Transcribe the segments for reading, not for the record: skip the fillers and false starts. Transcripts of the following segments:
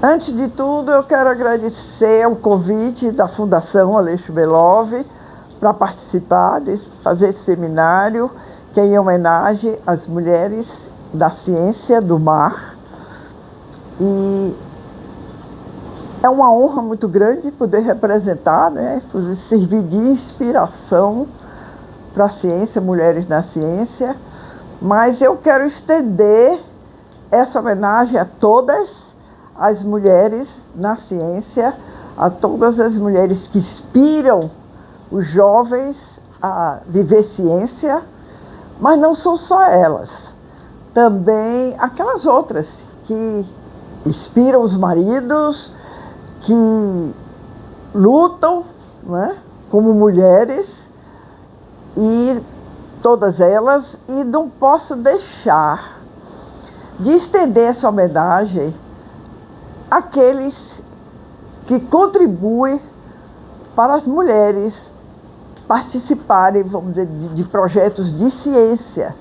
Antes de tudo, eu quero agradecer o convite da Fundação Aleixo Belov para participar, fazer esse seminário, que é em homenagem às mulheres da ciência do mar. E é uma honra muito grande poder representar, poder servir de inspiração para a ciência, mulheres na ciência. Mas eu quero estender essa homenagem a todas as mulheres na ciência, a todas as mulheres que inspiram os jovens a viver ciência, mas não são só elas, também aquelas outras que inspiram os maridos, que lutam, como mulheres, e todas elas, e não posso deixar de estender essa homenagem àqueles que contribuem para as mulheres participarem, vamos dizer, de projetos de ciência.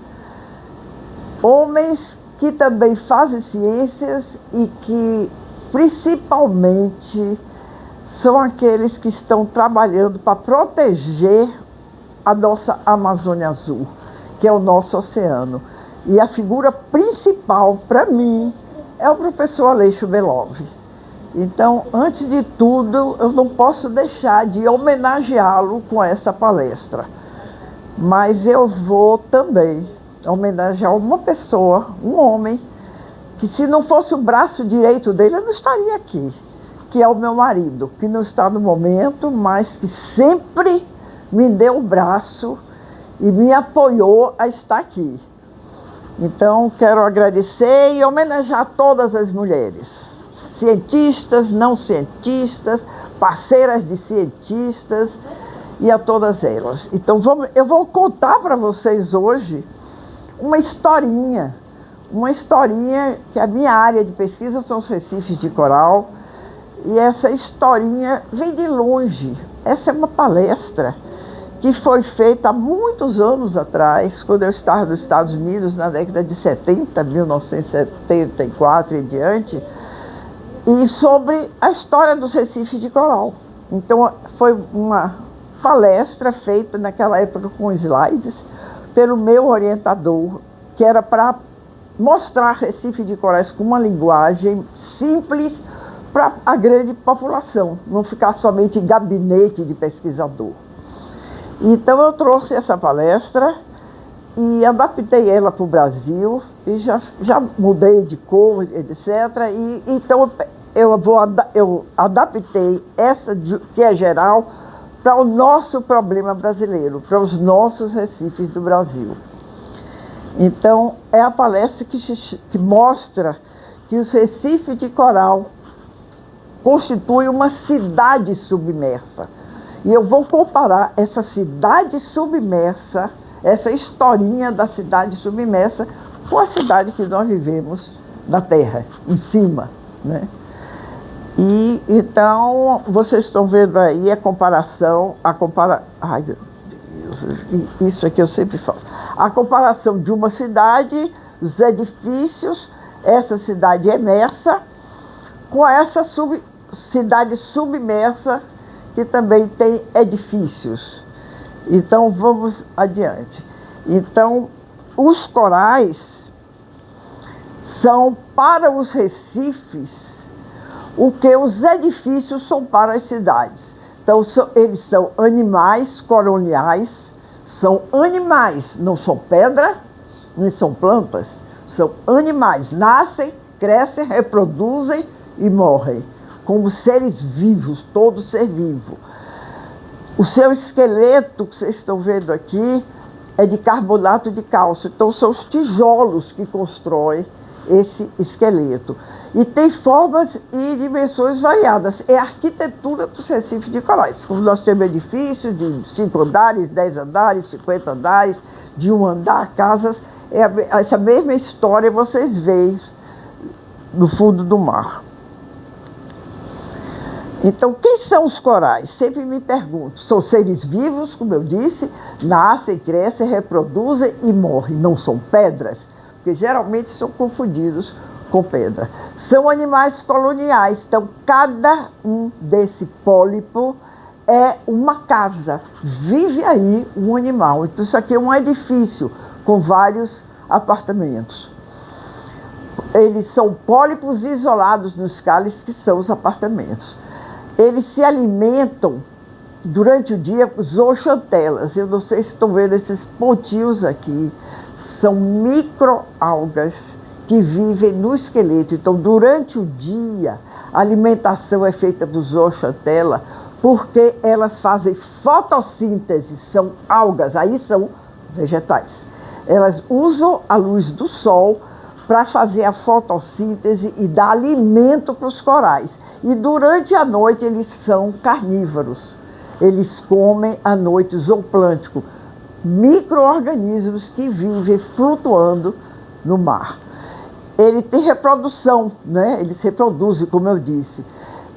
Homens que também fazem ciências e que, principalmente, são aqueles que estão trabalhando para proteger a nossa Amazônia Azul, que é o nosso oceano. E a figura principal, para mim, é o professor Aleixo Belov. Então, antes de tudo, eu não posso deixar de homenageá-lo com essa palestra. Mas eu vou também homenagear uma pessoa, um homem, que se não fosse o braço direito dele, eu não estaria aqui, que é o meu marido, que não está no momento, mas que sempre me deu o braço e me apoiou a estar aqui. Então, quero agradecer e homenagear todas as mulheres, cientistas, não cientistas, parceiras de cientistas e a todas elas. Então, eu vou contar para vocês hoje uma historinha que a minha área de pesquisa são os recifes de coral, e essa historinha vem de longe. Essa é uma palestra que foi feita há muitos anos atrás, quando eu estava nos Estados Unidos, na década de 70, 1974 e diante, e sobre a história dos recifes de coral. Então, foi uma palestra feita naquela época com slides, pelo meu orientador, que era para mostrar Recife de Corais com uma linguagem simples para a grande população, não ficar somente em gabinete de pesquisador. Então eu trouxe essa palestra e adaptei ela para o Brasil, e já mudei de cor, etc. E então eu adaptei essa, que é geral, para o nosso problema brasileiro, para os nossos recifes do Brasil. Então, é a palestra que mostra que os recifes de coral constituem uma cidade submersa. E eu vou comparar essa cidade submersa, essa historinha da cidade submersa, com a cidade que nós vivemos na Terra, em cima, E então, vocês estão vendo aí a comparação, ai meu Deus, isso aqui eu sempre faço. A comparação de uma cidade, os edifícios, essa cidade emersa, com essa cidade submersa, que também tem edifícios. Então, vamos adiante. Então, os corais são para os recifes o que os edifícios são para as cidades. Então, eles são animais coloniais, são animais, não são pedra, nem são plantas, são animais, nascem, crescem, reproduzem e morrem, como seres vivos, todo ser vivo. O seu esqueleto, que vocês estão vendo aqui, é de carbonato de cálcio, então são os tijolos que constroem esse esqueleto. E tem formas e dimensões variadas. É a arquitetura dos recifes de corais. Como nós temos edifícios de 5 andares, 10 andares, 50 andares, de 1 andar, casas. Essa mesma história vocês veem no fundo do mar. Então, quem são os corais? Sempre me pergunto. São seres vivos, como eu disse, nascem, crescem, reproduzem e morrem. Não são pedras, porque geralmente são confundidos com pedra. São animais coloniais, então cada um desse pólipo é uma casa, vive aí um animal. Então isso aqui é um edifício com vários apartamentos. Eles são pólipos isolados nos cálices, que são os apartamentos. Eles se alimentam durante o dia com zooxantelas. Eu não sei se estão vendo esses pontinhos aqui. São microalgas que vivem no esqueleto. Então, durante o dia, a alimentação é feita por zooxantela, porque elas fazem fotossíntese, são algas, aí são vegetais. Elas usam a luz do sol para fazer a fotossíntese e dar alimento para os corais. E durante a noite eles são carnívoros. Eles comem à noite zooplânctico, micro-organismos que vivem flutuando no mar. Ele tem reprodução, né? Eles reproduzem, como eu disse.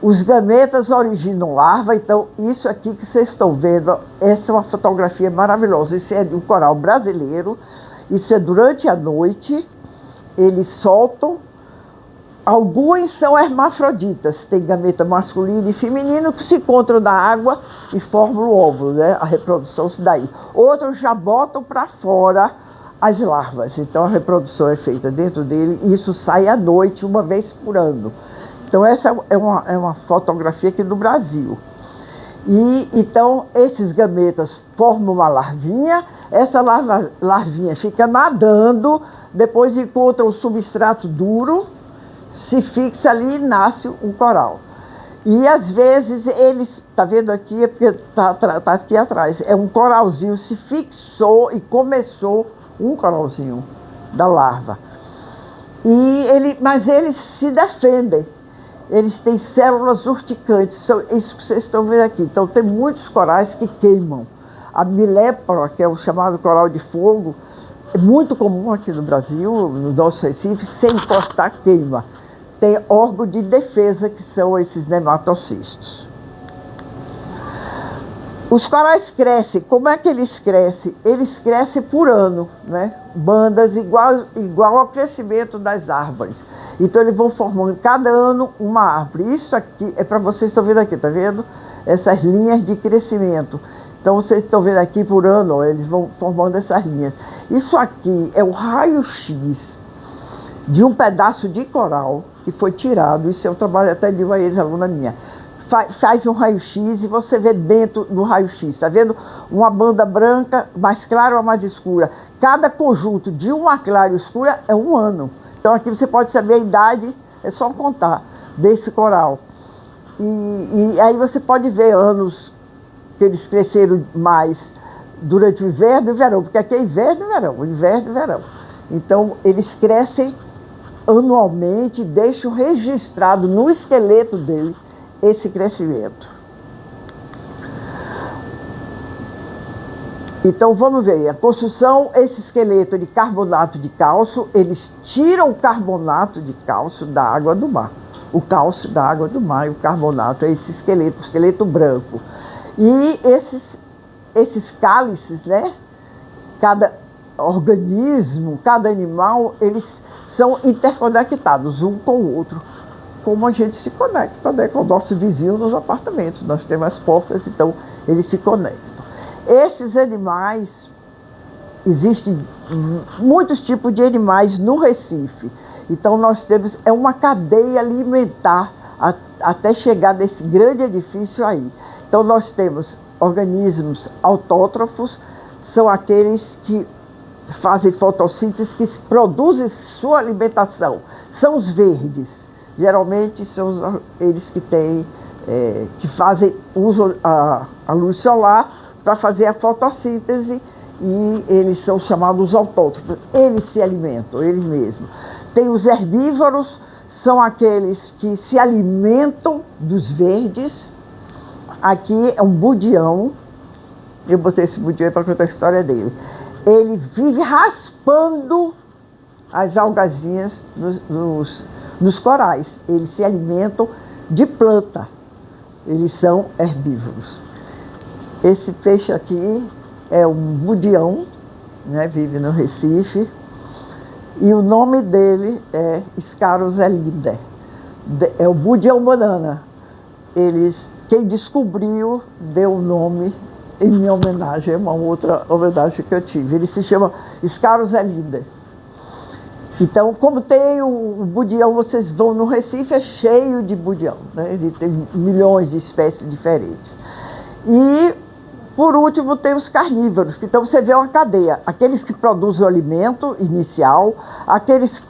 Os gametas originam larva, então isso aqui que vocês estão vendo, essa é uma fotografia maravilhosa. Isso é de um coral brasileiro, isso é durante a noite, eles soltam. Alguns são hermafroditas, tem gameta masculino e feminino que se encontram na água e formam o óvulo, né? A reprodução se dá aí. Outros já botam para fora as larvas, então a reprodução é feita dentro dele e isso sai à noite, uma vez por ano. Então essa é uma fotografia aqui do Brasil. E então esses gametas formam uma larvinha, essa larvinha fica nadando, depois encontra um substrato duro, se fixa ali e nasce um coral. E às vezes eles, tá vendo aqui, é porque tá aqui atrás, é um coralzinho, se fixou e começou um coralzinho da larva. Mas eles se defendem. Eles têm células urticantes, são isso que vocês estão vendo aqui. Então tem muitos corais que queimam. A milépora, que é o chamado coral de fogo, é muito comum aqui no Brasil, no nosso Recife, sem encostar queima. Tem órgão de defesa, que são esses nematocistos. Os corais crescem. Como é que eles crescem? Eles crescem por ano, né? Bandas igual ao crescimento das árvores. Então eles vão formando cada ano uma árvore. Isso aqui é para vocês estão vendo aqui, tá vendo? Essas linhas de crescimento. Então vocês estão vendo aqui por ano, ó, eles vão formando essas linhas. Isso aqui é o raio-x de um pedaço de coral que foi tirado. Isso é um trabalho até de uma ex-aluna minha. Faz um raio-x e você vê dentro do raio-x, está vendo? Uma banda branca, mais clara ou mais escura. Cada conjunto de uma clara e escura é um ano. Então aqui você pode saber a idade, é só contar, desse coral. E aí você pode ver anos que eles cresceram mais durante o inverno e o verão, porque aqui é inverno e verão. Então eles crescem anualmente, deixam registrado no esqueleto dele esse crescimento. Então vamos ver, a construção, esse esqueleto de carbonato de cálcio, eles tiram o carbonato de cálcio da água do mar. O cálcio da água do mar e o carbonato é esse esqueleto, esqueleto branco. E esses cálices, né? Cada organismo, cada animal, eles são interconectados um com o outro. Como a gente se conecta, né, com o nosso vizinho nos apartamentos. Nós temos as portas, então eles se conectam. Esses animais, existem muitos tipos de animais no Recife. Então nós temos, é uma cadeia alimentar até chegar nesse grande edifício aí. Então nós temos organismos autótrofos, são aqueles que fazem fotossíntese, que produzem sua alimentação. São os verdes. Geralmente são eles que têm, usam a luz solar para fazer a fotossíntese e eles são chamados autótrofos. Eles se alimentam, eles mesmos. Tem os herbívoros, são aqueles que se alimentam dos verdes. Aqui é um budião, eu botei esse budião para contar a história dele. Ele vive raspando as algazinhas nos corais. Eles se alimentam de planta. Eles são herbívoros. Esse peixe aqui é um budião, né, vive no Recife. E o nome dele é Scarus elider. É o budião banana. Quem descobriu deu o nome em minha homenagem, é uma outra homenagem que eu tive. Ele se chama Scarus elider. Então, como tem o budião, vocês vão no Recife, é cheio de budião, né? Ele tem milhões de espécies diferentes. E, por último, tem os carnívoros, que então você vê uma cadeia. Aqueles que produzem o alimento inicial, aqueles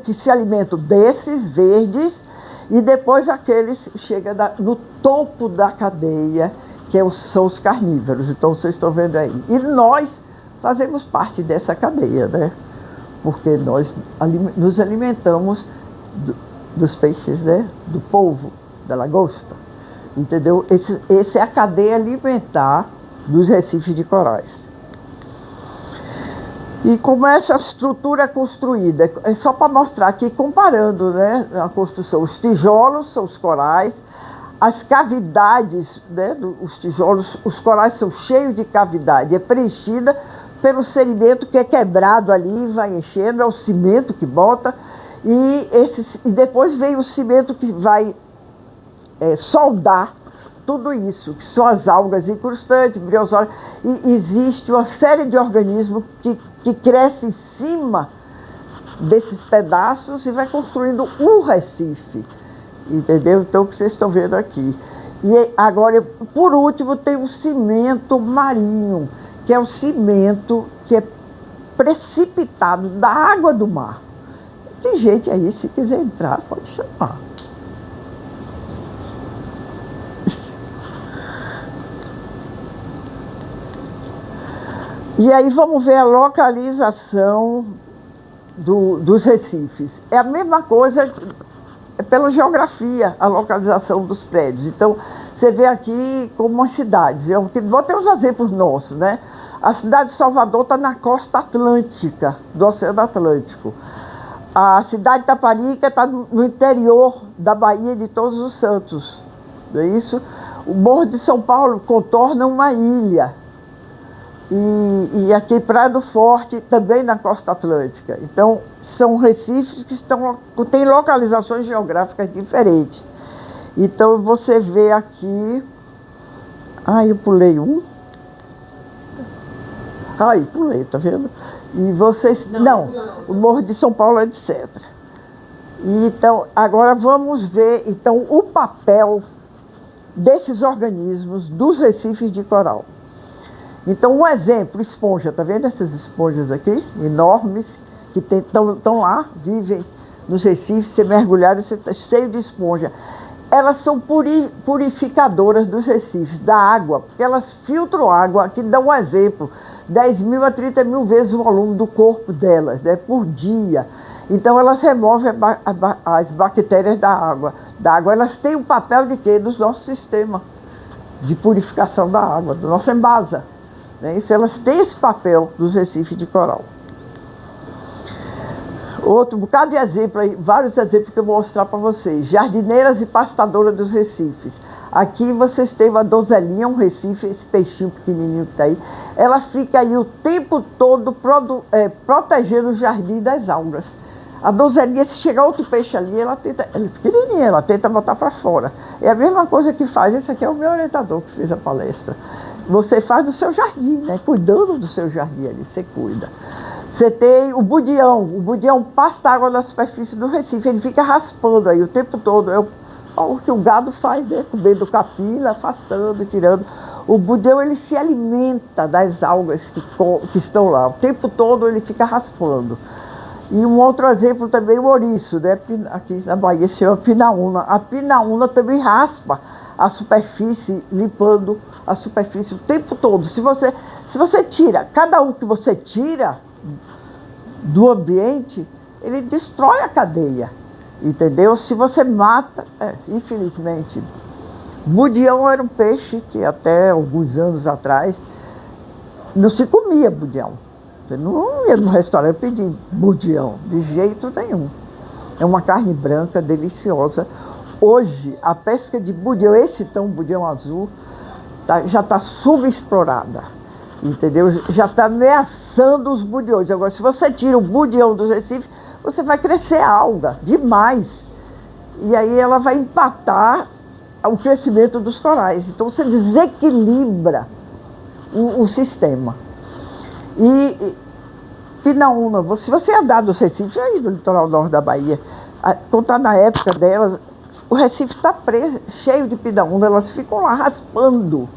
que se alimentam desses verdes, e depois aqueles que chegam no topo da cadeia, que são os carnívoros. Então, vocês estão vendo aí. E nós fazemos parte dessa cadeia, né? Porque nós nos alimentamos dos peixes, né? Do polvo, da lagosta, entendeu? Essa é a cadeia alimentar dos recifes de corais. E como essa estrutura é construída, é só para mostrar aqui, comparando, né, a construção. Os tijolos são os corais, as cavidades, né, os tijolos, os corais são cheios de cavidade, é preenchida pelo sedimento que é quebrado ali, vai enchendo, é o cimento que bota, e depois vem o cimento que vai soldar tudo isso, que são as algas incrustantes, briosólias, e existe uma série de organismos que cresce em cima desses pedaços e vai construindo um recife, entendeu? Então, o que vocês estão vendo aqui. E agora, por último, tem o cimento marinho, que é o cimento que é precipitado da água do mar. Tem gente aí, se quiser entrar, pode chamar. E aí vamos ver a localização dos recifes. É a mesma coisa, é pela geografia, a localização dos prédios. Então, você vê aqui como as cidades. Eu vou ter uns exemplos nossos, né? A cidade de Salvador está na costa atlântica, do Oceano Atlântico. A cidade de Taparica está no interior da Baía de Todos os Santos. Não é isso? O Morro de São Paulo contorna uma ilha. E aqui Praia do Forte, também na costa atlântica. Então, são recifes que têm localizações geográficas diferentes. Então, você vê aqui... eu pulei um. Pulei, tá vendo? E vocês... Não, o Morro de São Paulo é de Cetra. Então, agora vamos ver então, o papel desses organismos, dos recifes de coral. Então, um exemplo, esponja, tá vendo essas esponjas aqui, enormes, que estão lá, vivem nos recifes, você mergulhar, você está cheio de esponja. Elas são purificadoras dos recifes, da água, porque elas filtram água, aqui dá um exemplo, 10 mil a 30 mil vezes o volume do corpo delas, né, por dia. Então, elas removem as bactérias da água. Elas têm o papel de quê? Do nosso sistema de purificação da água, do nosso Embasa. Isso, elas têm esse papel dos recifes de coral. Outro bocado de exemplo aí, vários exemplos que eu vou mostrar para vocês. Jardineiras e pastadoras dos recifes. Aqui vocês têm uma donzelinha, um recife, esse peixinho pequenininho que está aí. Ela fica aí o tempo todo protegendo o jardim das algas. A donzelinha, se chegar outro peixe ali, ela é pequenininha, ela tenta botar para fora. É a mesma coisa que faz, esse aqui é o meu orientador que fez a palestra. Você faz no seu jardim, né? Cuidando do seu jardim ali, você cuida. Você tem o budião pasta água na superfície do recife, ele fica raspando aí o tempo todo. É o que o gado faz, né? Comendo capim, afastando, tirando. O budião, ele se alimenta das algas que estão lá. O tempo todo ele fica raspando. E um outro exemplo também, o ouriço, né? Aqui na Bahia se chama pinaúna. A pinaúna também raspa a superfície, limpando a superfície o tempo todo. Se você tira, cada um que você tira do ambiente, ele destrói a cadeia, entendeu? Se você mata, infelizmente. Budião era um peixe que até alguns anos atrás não se comia budião. Você não ia no restaurante pedir budião, de jeito nenhum. É uma carne branca, deliciosa. Hoje, a pesca de budião, budião azul, já está subexplorada, entendeu? Já está ameaçando os budiões. Agora, se você tira o budião do Recife, você vai crescer alga demais. E aí ela vai empatar o crescimento dos corais. Então você desequilibra o sistema. E Pinaúna, se você andar dos Recifes, aí do litoral norte da Bahia, quando está na época delas, o Recife está cheio de pinaúna, elas ficam lá raspando.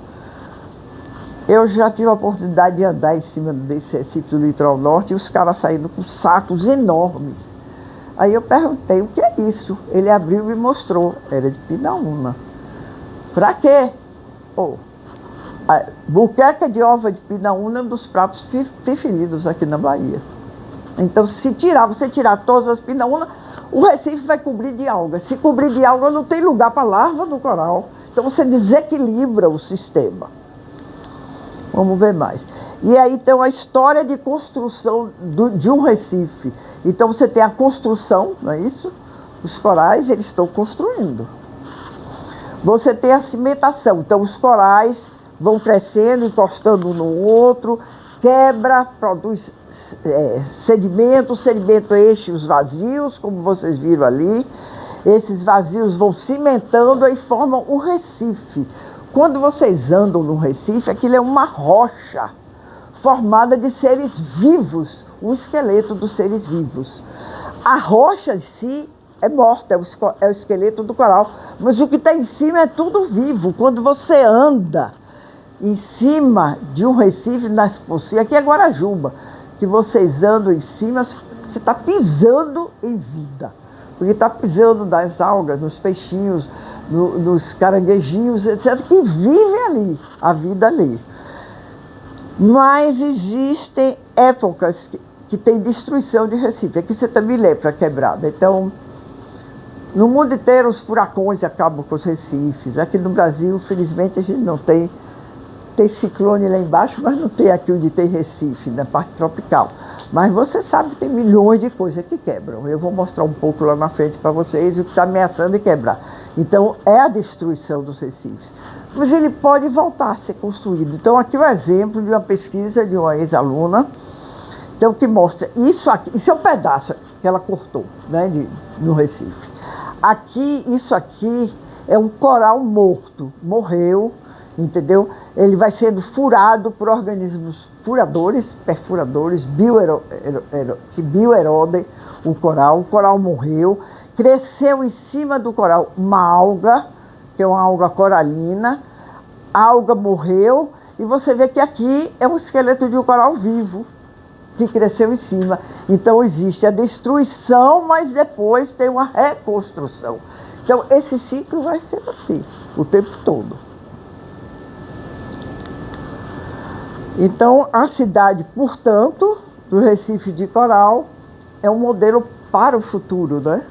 Eu já tive a oportunidade de andar em cima desse Recife do litoral norte e os caras saindo com sacos enormes. Aí eu perguntei, o que é isso? Ele abriu e me mostrou, era de pinaúna. Pra quê? A buqueca de ova de pinaúna é um dos pratos preferidos aqui na Bahia. Então, se você tirar todas as pinaúnas, o Recife vai cobrir de alga. Se cobrir de alga, não tem lugar para larva do coral. Então, você desequilibra o sistema. Vamos ver mais. E aí, então, a história de construção de um Recife. Então, você tem a construção, não é isso? Os corais, eles estão construindo. Você tem a cimentação. Então, os corais vão crescendo, encostando um no outro, quebra, produz sedimento, o sedimento enche os vazios, como vocês viram ali. Esses vazios vão cimentando e formam um Recife. Quando vocês andam no Recife, aquilo é uma rocha formada de seres vivos, o esqueleto dos seres vivos. A rocha em si é morta, é o esqueleto do coral, mas o que está em cima é tudo vivo. Quando você anda em cima de um Recife, aqui é Guarajuba, que vocês andam em cima, você está pisando em vida. Porque está pisando nas algas, nos peixinhos, nos caranguejinhos, etc., que vivem ali, a vida ali. Mas existem épocas que tem destruição de Recife. Aqui você também lê para quebrada. Então, no mundo inteiro, os furacões acabam com os recifes. Aqui no Brasil, felizmente, a gente não tem ciclone lá embaixo, mas não tem aqui onde tem Recife, na parte tropical. Mas você sabe que tem milhões de coisas que quebram. Eu vou mostrar um pouco lá na frente para vocês o que está ameaçando de quebrar. Então, é a destruição dos recifes. Mas ele pode voltar a ser construído. Então, aqui é um exemplo de uma pesquisa de uma ex-aluna, então, que mostra isso aqui. Isso é um pedaço que ela cortou, né, no Recife. Aqui, isso aqui é um coral morto, morreu, entendeu? Ele vai sendo furado por organismos furadores, perfuradores, que bioerodem o coral morreu, cresceu em cima do coral uma alga, que é uma alga coralina, a alga morreu, e você vê que aqui é um esqueleto de um coral vivo, que cresceu em cima. Então existe a destruição, mas depois tem uma reconstrução. Então esse ciclo vai ser assim, o tempo todo. Então, a cidade, portanto, do Recife de Coral é um modelo para o futuro, né?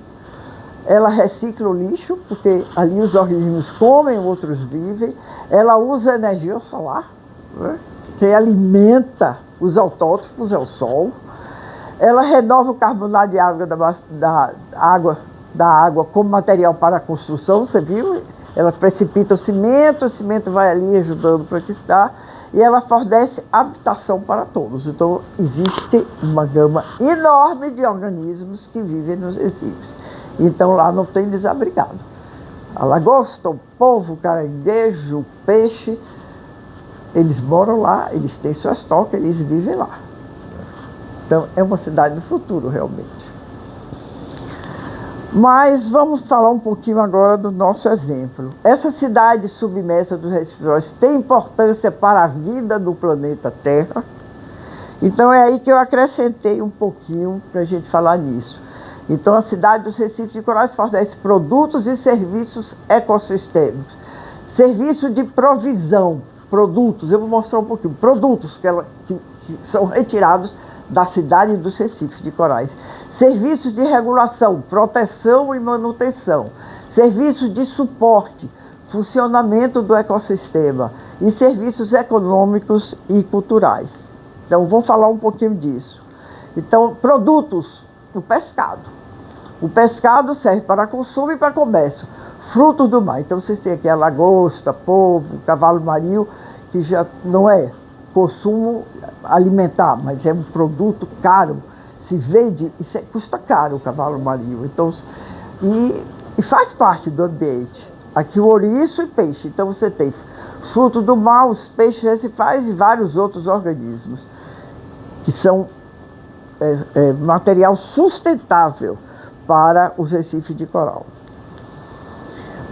Ela recicla o lixo, porque ali os organismos comem, outros vivem. Ela usa energia solar, né? Que alimenta os autótrofos, é o sol. Ela renova o carbonato de água da água como material para a construção, você viu? Ela precipita o cimento vai ali ajudando para aquecer. E ela fornece habitação para todos. Então, existe uma gama enorme de organismos que vivem nos recifes. Então, lá não tem desabrigado. A lagosta, o polvo, o caranguejo, o peixe, eles moram lá, eles têm suas tocas, eles vivem lá. Então, é uma cidade do futuro, realmente. Mas vamos falar um pouquinho agora do nosso exemplo. Essa cidade submersa dos Recifes tem importância para a vida do planeta Terra. Então é aí que eu acrescentei um pouquinho para a gente falar nisso. Então a cidade dos Recifes de Corais fornece produtos e serviços ecossistêmicos. Serviço de provisão, produtos, eu vou mostrar um pouquinho. Produtos que são retirados da cidade dos Recifes de Corais. Serviços de regulação, proteção e manutenção. Serviços de suporte, funcionamento do ecossistema. E serviços econômicos e culturais. Então, vou falar um pouquinho disso. Então, produtos, o pescado. O pescado serve para consumo e para comércio. Frutos do mar. Então, vocês têm aqui a lagosta, polvo, cavalo marinho, que já não é consumo alimentar, mas é um produto caro. se vende, custa caro o cavalo marinho. Então, e faz parte do ambiente. Aqui o ouriço e peixe. Então você tem fruto do mar, os peixes recifais e vários outros organismos, que são material sustentável para os recifes de coral.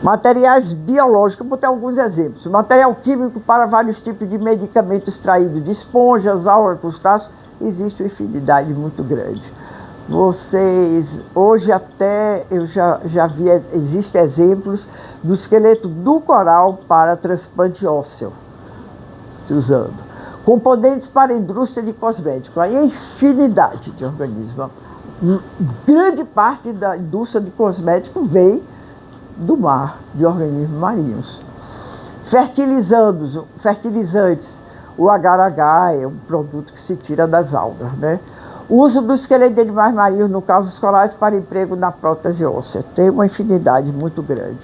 Materiais biológicos, vou botar alguns exemplos. Material químico para vários tipos de medicamentos extraídos de esponjas, algas, crustáceos, existe uma infinidade muito grande. Hoje até eu já vi, existem exemplos do esqueleto do coral para transplante ósseo, se usando. Componentes para a indústria de cosméticos, aí é infinidade de organismos. Grande parte da indústria de cosméticos vem do mar, de organismos marinhos. Fertilizantes, o agar-agar é um produto que se tira das algas, né? O uso do esqueleto de animais marinhos, no caso dos corais, para emprego na prótese óssea. Tem uma infinidade muito grande.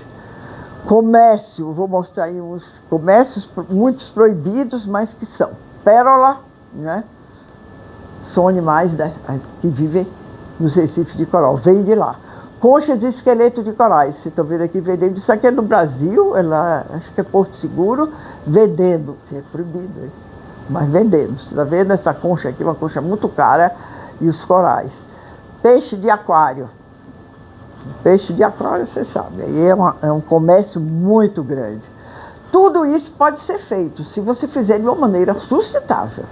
Comércio, vou mostrar aí uns comércios, muitos proibidos, mas que são. Pérola, né? São animais, né, que vivem nos recifes de coral, vem de lá. Conchas e esqueletos de corais, vocês estão vendo aqui vendendo. Isso aqui é no Brasil, acho que é Porto Seguro, vendendo, que é proibido, hein? Mas vendendo. Você está vendo essa concha aqui, uma concha muito cara, e os corais. Peixe de aquário. Peixe de aquário, você sabe, aí é um comércio muito grande. Tudo isso pode ser feito se você fizer de uma maneira sustentável.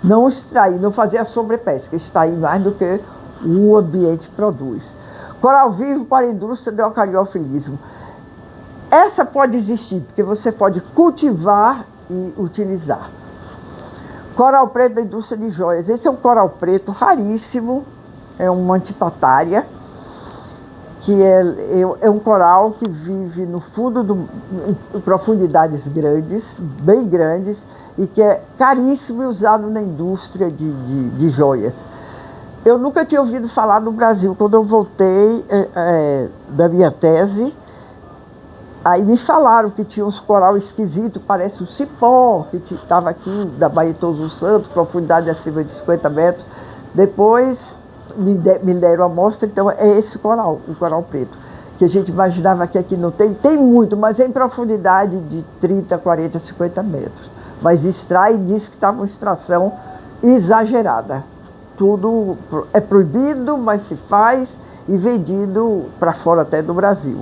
Não extrair, não fazer a sobrepesca, extrair mais do que o ambiente produz. Coral vivo para a indústria do acariófilismo. Essa pode existir, porque você pode cultivar e utilizar. Coral preto da indústria de joias. Esse é um coral preto raríssimo, é uma antipatária, que é um coral que vive no fundo, em profundidades grandes, bem grandes, e que é caríssimo e usado na indústria de joias. Eu nunca tinha ouvido falar no Brasil. Quando eu voltei da minha tese, aí me falaram que tinha uns coral esquisitos, parece um cipó, que estava aqui da Baía de Todos os Santos, profundidade acima de 50 metros. Depois me deram a amostra, então é esse coral, o coral preto, que a gente imaginava que aqui não tem. Tem muito, mas é em profundidade de 30, 40, 50 metros. Mas extrai e diz que estava uma extração exagerada. Tudo é proibido, mas se faz e vendido para fora até do Brasil.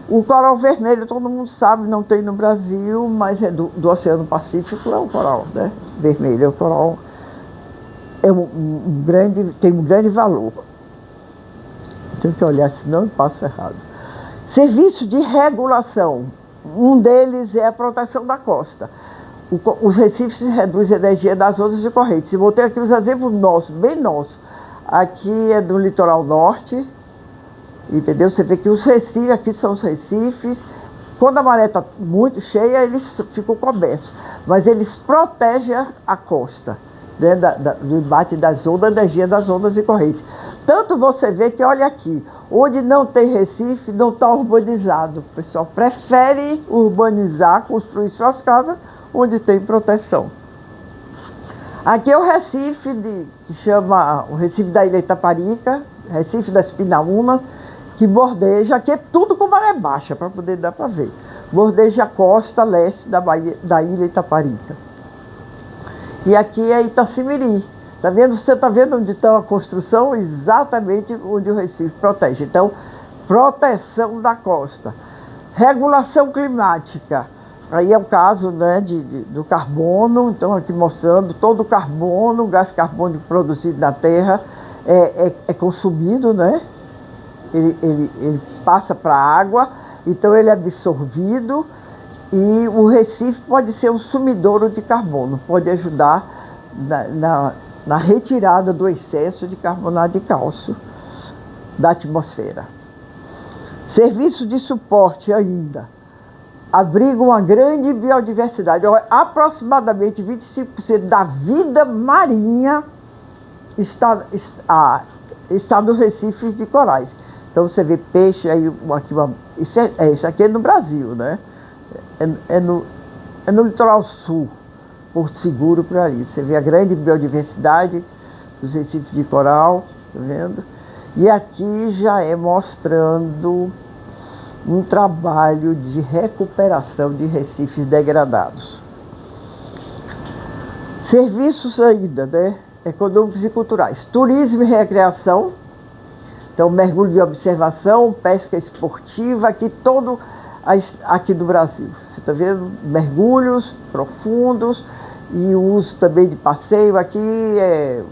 O coral vermelho, todo mundo sabe, não tem no Brasil, mas é do Oceano Pacífico, é um coral, né? Vermelho, é um coral, tem um grande valor. Tenho que olhar, senão eu passo errado. Serviço de regulação. Um deles é a proteção da costa. Os recifes reduzem a energia das ondas de correntes. Eu botei aqui os exemplos nossos, bem nossos. Aqui é do litoral norte, entendeu? Você vê que os recifes, aqui são os recifes. Quando a maré está muito cheia, eles ficam cobertos. Mas eles protegem a costa, né, do embate das ondas, da energia das ondas de correntes. Tanto você vê que, olha aqui, onde não tem recife, não está urbanizado. O pessoal prefere urbanizar, construir suas casas onde tem proteção. Aqui é o Recife, que chama o Recife da Ilha Itaparica, Recife das Pinaúnas, que bordeja, aqui é tudo com maré baixa, para poder dar para ver. Bordeja a costa leste da Ilha Itaparica. E aqui é Itacimirim. Tá vendo? Você está vendo onde está a construção? Exatamente onde o Recife protege. Então, proteção da costa. Regulação climática. Aí é o caso, né, do carbono. Então, aqui mostrando todo o carbono, o gás carbônico produzido na Terra é consumido, né? Ele passa para a água, então ele é absorvido e o Recife pode ser um sumidouro de carbono, pode ajudar na retirada do excesso de carbonato de cálcio da atmosfera. Serviço de suporte ainda. Abriga uma grande biodiversidade. Aproximadamente 25% da vida marinha está nos recifes de corais. Então você vê peixe aí, isso aqui é no Brasil, né? É no litoral sul, Porto Seguro, por ali. Você vê a grande biodiversidade, os recifes de coral, tá vendo? E aqui já é mostrando um trabalho de recuperação de recifes degradados. Serviços ainda, né? Econômicos e culturais. Turismo e recreação. Então, mergulho de observação, pesca esportiva, aqui todo aqui do Brasil. Você está vendo? Mergulhos profundos e o uso também de passeio. Aqui é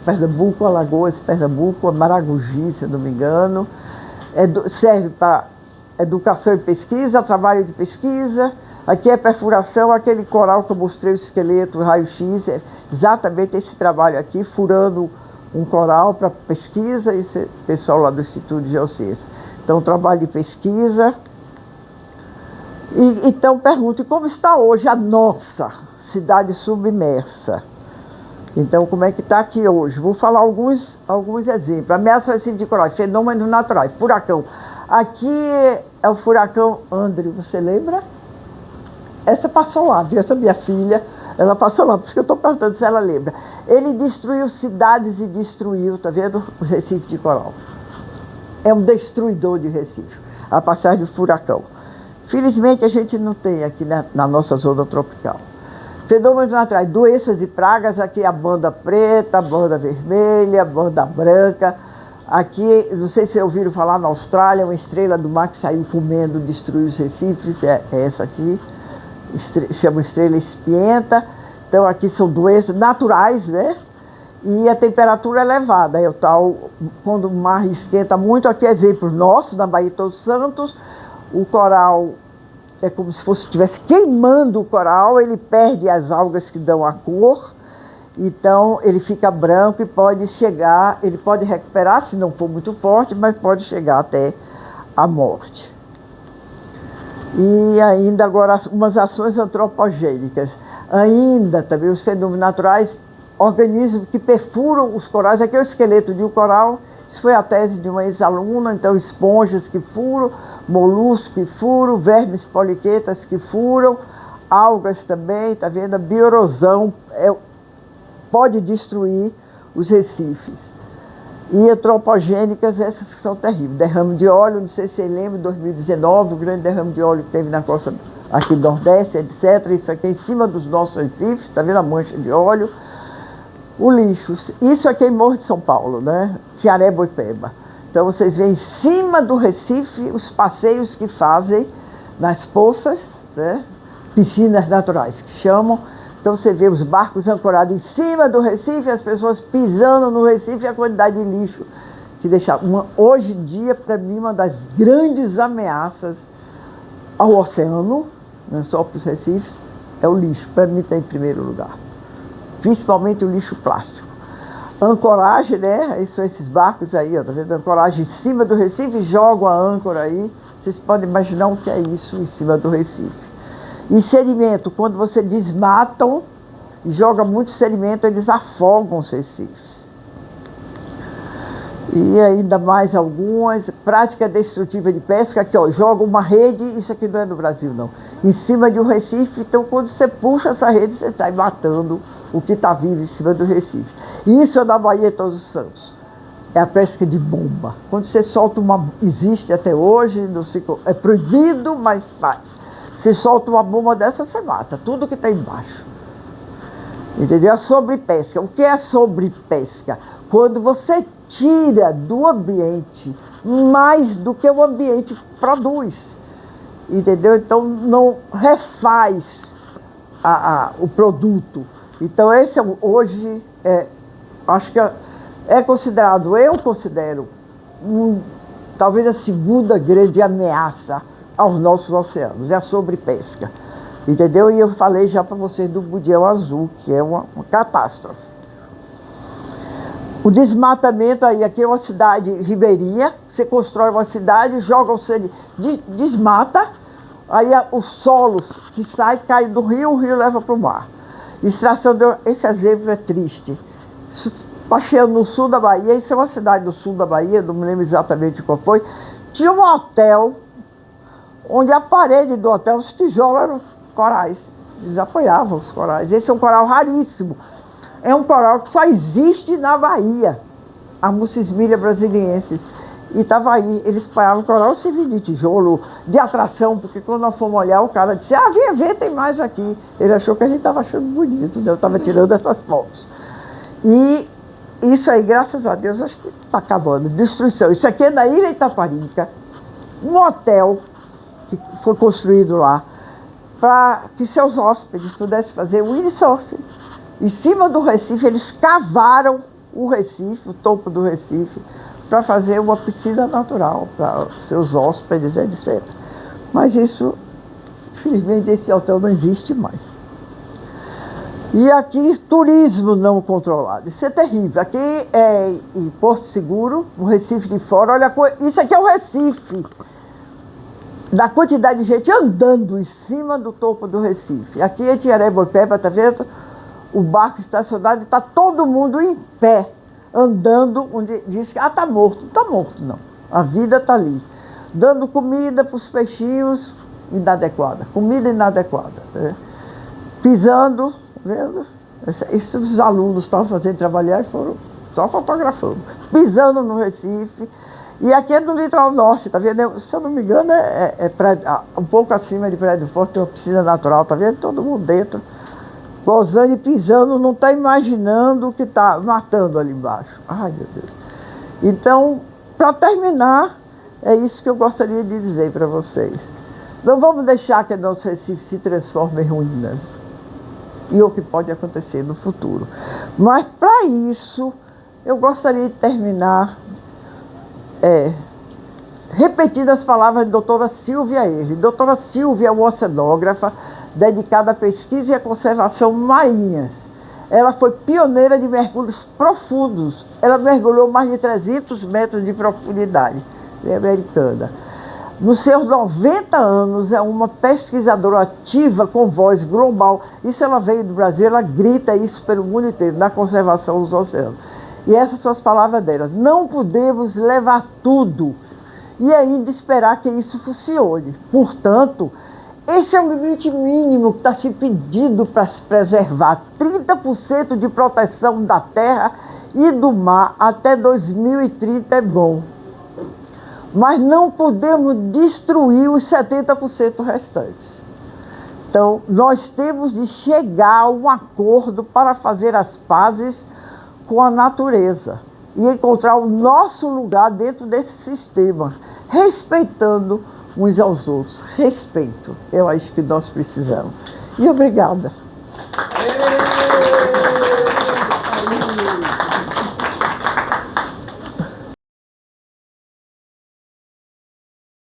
Pernambuco, Alagoas, Pernambuco, Maragogi, se eu não me engano. Serve para educação e pesquisa, trabalho de pesquisa. Aqui é perfuração, aquele coral que eu mostrei, o esqueleto, o raio-x, é exatamente esse trabalho aqui, furando um coral para pesquisa, esse pessoal lá do Instituto de Geociência. Então, trabalho de pesquisa. Então, pergunto, como está hoje a nossa cidade submersa? Então, como é que está aqui hoje? Vou falar alguns exemplos. Ameaça Recife de corais, fenômenos naturais, furacão. Aqui é o furacão Andrew, você lembra? Essa passou lá, viu? Essa minha filha, ela passou lá, por isso que eu estou perguntando se ela lembra. Ele destruiu cidades e destruiu, tá vendo? Os recifes de coral. É um destruidor de Recife, a passagem do furacão. Felizmente a gente não tem aqui na nossa zona tropical. Fenômenos naturais, doenças e pragas, aqui a banda preta, a banda vermelha, a banda branca. Aqui, não sei se ouviram falar, na Austrália, uma estrela do mar que saiu comendo, destruiu os recifes, é essa aqui. Chama estrela espienta. Então aqui são doenças naturais, né? E a temperatura elevada. Quando o mar esquenta muito, aqui exemplo nosso, na Baía de Todos Santos, o coral é como se estivesse queimando o coral, ele perde as algas que dão a cor, então ele fica branco e pode chegar, ele pode recuperar se não for muito forte, mas pode chegar até a morte. E ainda agora umas ações antropogênicas. Ainda também os fenômenos naturais, organismos que perfuram os corais. Aqui é o esqueleto de um coral, isso foi a tese de uma ex-aluna, então esponjas que furam, moluscos que furam, vermes poliquetas que furam, algas também, tá vendo? A bioerosão pode destruir os recifes. E antropogênicas, essas que são terríveis. Derrame de óleo, não sei se você lembra, em 2019, o grande derrame de óleo que teve na costa aqui do Nordeste, etc. Isso aqui é em cima dos nossos recifes, está vendo a mancha de óleo? O lixo, isso aqui é em Morro de São Paulo, né? Tiaré, Boipeba. Então vocês veem em cima do Recife os passeios que fazem nas poças, né? Piscinas naturais, que chamam. Então você vê os barcos ancorados em cima do Recife, as pessoas pisando no Recife e a quantidade de lixo que deixa. Hoje em dia, para mim, uma das grandes ameaças ao oceano, não só para os recifes, é o lixo. Para mim está em primeiro lugar. Principalmente o lixo plástico. Ancoragem, né? São esses barcos aí, ó, tá vendo? Ancoragem em cima do Recife, jogam a âncora aí. Vocês podem imaginar o que é isso em cima do Recife. E sedimento, quando você desmatam e joga muito sedimento, eles afogam os recifes. E ainda mais algumas, prática destrutiva de pesca, aqui ó, joga uma rede, isso aqui não é no Brasil não, em cima de um recife, então quando você puxa essa rede, você sai matando o que está vivo em cima do recife. Isso é na Baía de Todos os Santos, é a pesca de bomba. Quando você solta uma, existe até hoje, não sei, é proibido, mas faz. Você solta uma bomba dessa, você mata tudo que está embaixo. Entendeu? A sobrepesca. O que é a sobrepesca? Quando você tira do ambiente mais do que o ambiente produz. Entendeu? Então não refaz o produto. Então esse hoje acho que é considerado, eu considero, talvez a segunda grande ameaça aos nossos oceanos, é a sobrepesca, entendeu? E eu falei já para vocês do budião azul, que é uma catástrofe. O desmatamento aí, aqui é uma cidade ribeirinha, você constrói uma cidade, joga desmata, aí os solos que saem, caem do rio, o rio leva para o mar. Extração esse exemplo é triste. Passeando no sul da Bahia, isso é uma cidade do sul da Bahia, não me lembro exatamente qual foi, tinha um hotel onde a parede do hotel, os tijolos eram corais. Eles apoiavam os corais. Esse é um coral raríssimo. é um coral que só existe na Bahia, a Mucismilia brasiliensis. E estava aí, eles paravam o coral servindo de tijolo, de atração, porque quando nós fomos olhar, o cara disse, vem ver, tem mais aqui. Ele achou que a gente estava achando bonito, né? Eu estava tirando essas fotos. E isso aí, graças a Deus, acho que está acabando. Destruição. Isso aqui é na Ilha Itaparica, um hotel que foi construído lá, para que seus hóspedes pudessem fazer windsurf. Em cima do Recife, eles cavaram o Recife, o topo do Recife, para fazer uma piscina natural para os seus hóspedes, etc. Mas isso, infelizmente, esse hotel não existe mais. E aqui, turismo não controlado. Isso é terrível. Aqui é em Porto Seguro, no Recife de Fora. Olha, isso aqui é o Recife. Da quantidade de gente andando em cima do topo do Recife. Aqui em Tiaré-Boipeba, tá vendo? O barco estacionado e está todo mundo em pé, andando, onde diz que tá morto. Não está morto, não. A vida está ali. Dando comida para os peixinhos, inadequada. Comida inadequada. Né? Pisando, vendo? Isso os alunos estavam fazendo trabalhar e foram só fotografando. Pisando no Recife. E aqui é do litoral norte, tá vendo? Se eu não me engano, um pouco acima de Praia do Forte, tem uma piscina natural, tá vendo? Todo mundo dentro, gozando e pisando, não está imaginando o que está matando ali embaixo. Ai, meu Deus. Então, para terminar, é isso que eu gostaria de dizer para vocês. Não vamos deixar que nosso Recife se transforme em ruínas. E o que pode acontecer no futuro. Mas, para isso, eu gostaria de terminar repetindo as palavras da doutora Silvia Erle. Doutora Silvia é uma oceanógrafa dedicada à pesquisa e à conservação marinhas. Ela foi pioneira de mergulhos profundos. Ela mergulhou mais de 300 metros de profundidade. Ela é americana. Nos seus 90 anos, é uma pesquisadora ativa com voz global. Isso ela veio do Brasil, ela grita isso pelo mundo inteiro, na conservação dos oceanos. E essas são as palavras dela. Não podemos levar tudo e ainda esperar que isso funcione. Portanto, esse é o limite mínimo que está se pedindo para se preservar. 30% de proteção da terra e do mar até 2030 é bom. Mas não podemos destruir os 70% restantes. Então, nós temos de chegar a um acordo para fazer as pazes com a natureza e encontrar o nosso lugar dentro desse sistema, respeitando uns aos outros. Respeito, eu acho que nós precisamos. E obrigada.